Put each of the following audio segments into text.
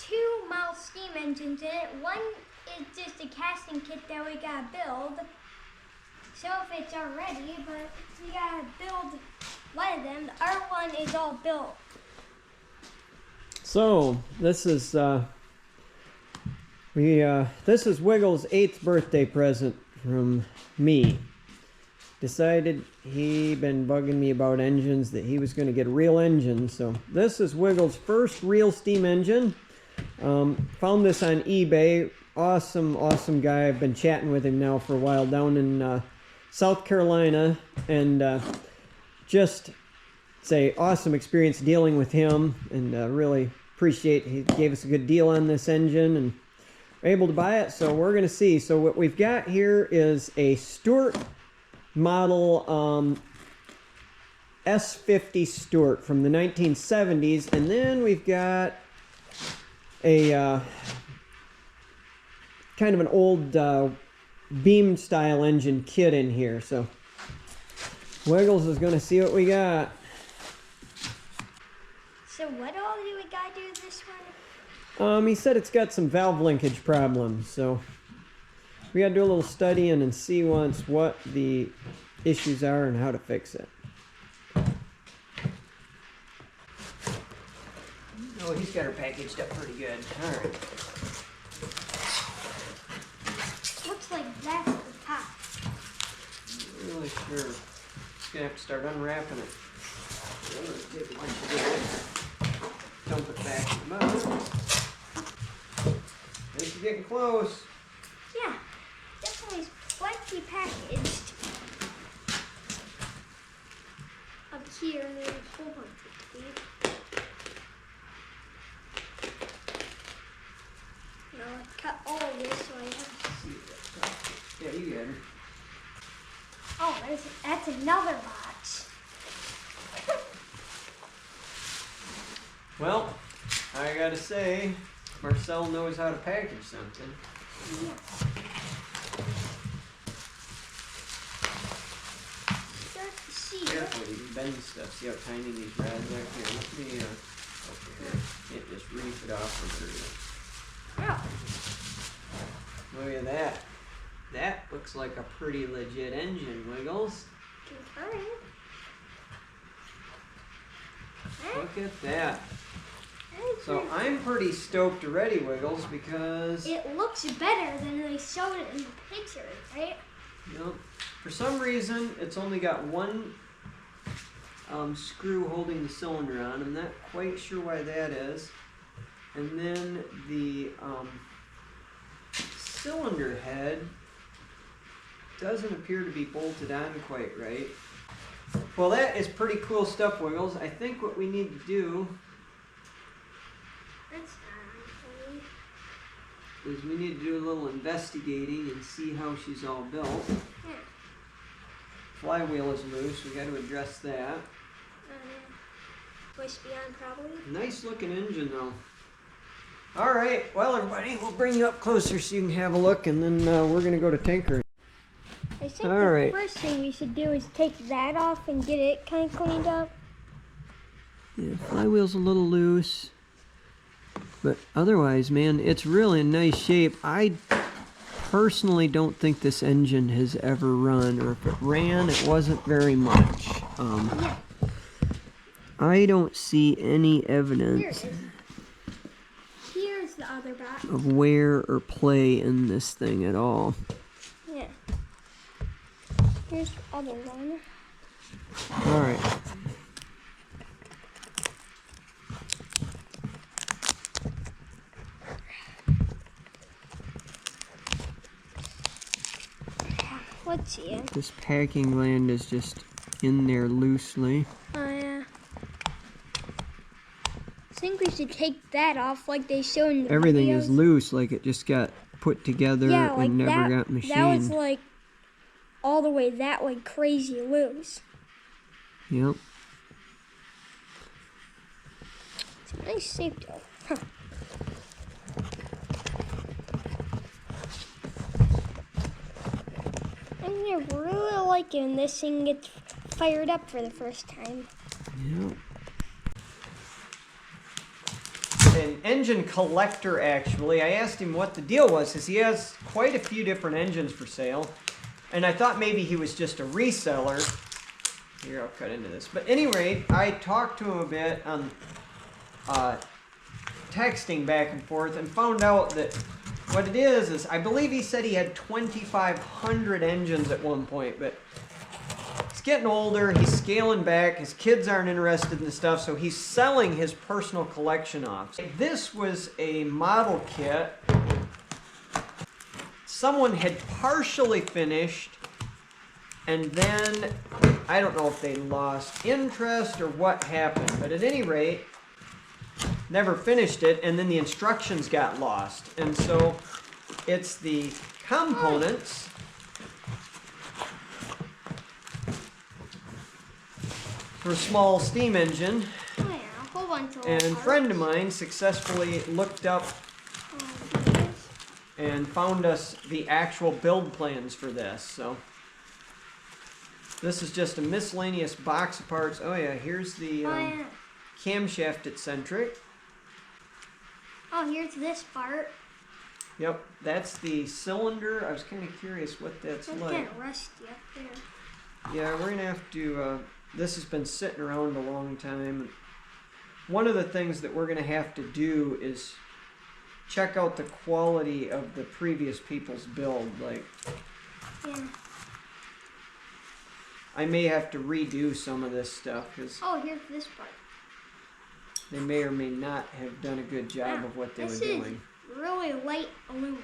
two model steam engines in it. One is just a casting kit that we gotta build. So if it's already, but we gotta build one of them. The other one is all built. So this is this is Wiggles' 8th birthday present from me. Decided he'd been bugging me about engines, that he was going to get a real engine. So this is Wiggles' first real steam engine. Found this on eBay. Awesome guy. I've been chatting with him now for a while down in South Carolina, and just say awesome experience dealing with him, and really appreciate he gave us a good deal on this engine and we're able to buy it. So we're going to see. So what we've got here is a Stewart model S50 Stewart from the 1970s, and then we've got a kind of an old beam style engine kit in here. So Wiggles is going to see what we got. So what all do we gotta do this one? He said it's got some valve linkage problems, so we gotta do a little studying and see once what the issues are and how to fix it. Oh, he's got her packaged up pretty good. All right. Looks like that's the top. I'm not really sure. Just gonna have to start unwrapping it. I'm gonna take a bunch of it. Dump it back in the mouth. I think you're getting close. Yeah, definitely plenty packaged. Up here, there's a whole bunch of these. Now I cut all of this so I have to see this. Yeah, you get it. Oh, that's another box. Well, I gotta say, Marcel knows how to package something. Yes. Start to see. Careful, you can bend stuff. See how tiny these rads are? Here, let me, over here. Can't just reef it off from here. Oh. Look at that. That looks like a pretty legit engine, Wiggles. Okay. Look at that. So I'm pretty stoked already, Wiggles, because it looks better than they showed it in the picture, right? You know, for some reason, it's only got one screw holding the cylinder on. I'm not quite sure why that is. And then the cylinder head doesn't appear to be bolted on quite right. Well, that is pretty cool stuff, Wiggles. I think what we need to do is we need to do a little investigating and see how she's all built. Yeah. Flywheel is loose. We got to address that. Push beyond probably. Nice looking engine though. All right. Well, everybody, we'll bring you up closer so you can have a look, and then we're gonna go to tinkering. I think the first thing we should do is take that off and get it kind of cleaned up. Yeah, flywheel's a little loose. But otherwise, man, it's really in nice shape. I personally don't think this engine has ever run, or if it ran, it wasn't very much. I don't see any evidence Here's the other box of wear or play in this thing at all. Yeah. Here's the other one. All right. Let's see. This packing gland is just in there loosely. Oh, yeah. I think we should take that off like they showed in the Everything videos. is loose, like it just got put together and never got machined. That was like all the way that way crazy loose. Yep. It's a nice shape though. Huh. I'm really liking this thing gets fired up for the first time. Yep. an engine collector, actually. I asked him what the deal was, because he has quite a few different engines for sale. And I thought maybe he was just a reseller. Here, I'll cut into this. But at any rate, I talked to him a bit on texting back and forth and found out that what it is I believe he said he had 2,500 engines at one point, but he's getting older, he's scaling back, his kids aren't interested in the stuff, so he's selling his personal collection off. This was a model kit someone had partially finished, and then I don't know if they lost interest or what happened, but at any rate, never finished it, and then the instructions got lost. And so it's the components for a small steam engine. Oh yeah, a whole bunch of And a friend of mine successfully looked up and found us the actual build plans for this. So this is just a miscellaneous box of parts. Oh yeah, here's the camshaft eccentric. Oh, here's this part. Yep, that's the cylinder. I was kind of curious what that's It's like. kind of rusty up there. Yeah, we're gonna have to. This has been sitting around a long time. One of the things that we're gonna have to do is check out the quality of the previous people's build. Like, Yeah. I may have to redo some of this stuff because Oh, here's this part. they may or may not have done a good job of what they were This doing. is really light aluminum.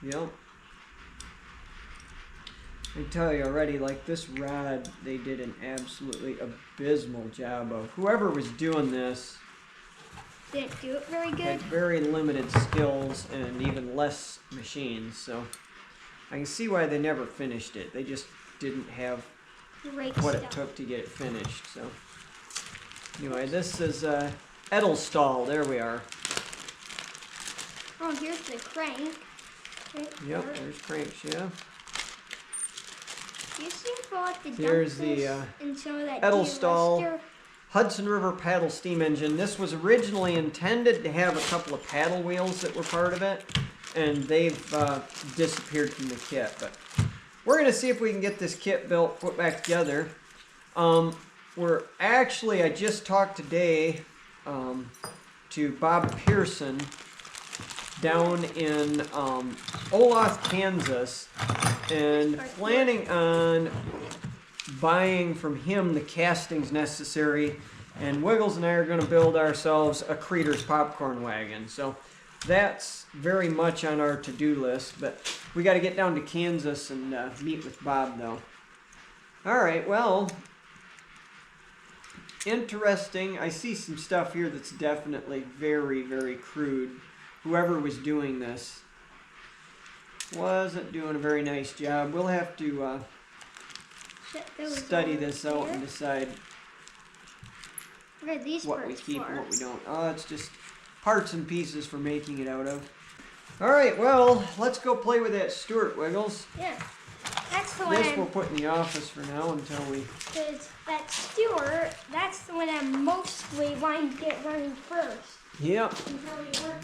Yep. I tell you already, like this rod, they did an absolutely abysmal job of. Whoever was doing this Didn't do it very had good. very limited skills and even less machines, so I can see why they never finished it. They just didn't have Great what stuff. it took to get it finished. So anyway, this is Edelstahl. There we are. Oh, here's the crank. Yep, there's cranks. Yeah. You seem to have to dump Here's this the, in some of that Edelstahl de-ruster. Hudson River paddle steam engine. This was originally intended to have a couple of paddle wheels that were part of it, and they've disappeared from the kit. But we're going to see if we can get this kit built, put back together. I just talked today to Bob Pearson down in Olathe, Kansas, and planning on buying from him the castings necessary, and Wiggles and I are going to build ourselves a Creeder's popcorn wagon. So that's very much on our to-do list, but we got to get down to Kansas and meet with Bob though. Alright, well, interesting. I see some stuff here that's definitely very, very crude. Whoever was doing this wasn't doing a very nice job. We'll have to study this out and decide What are these what we parts keep for? and what we don't. Oh, it's just parts and pieces for making it out of. Alright, well, let's go play with that Stewart, Wiggles. Yeah. That's the one This we'll put in the office for now until we... Because that Stewart, that's the one I mostly want to get running first. Yep. Until we work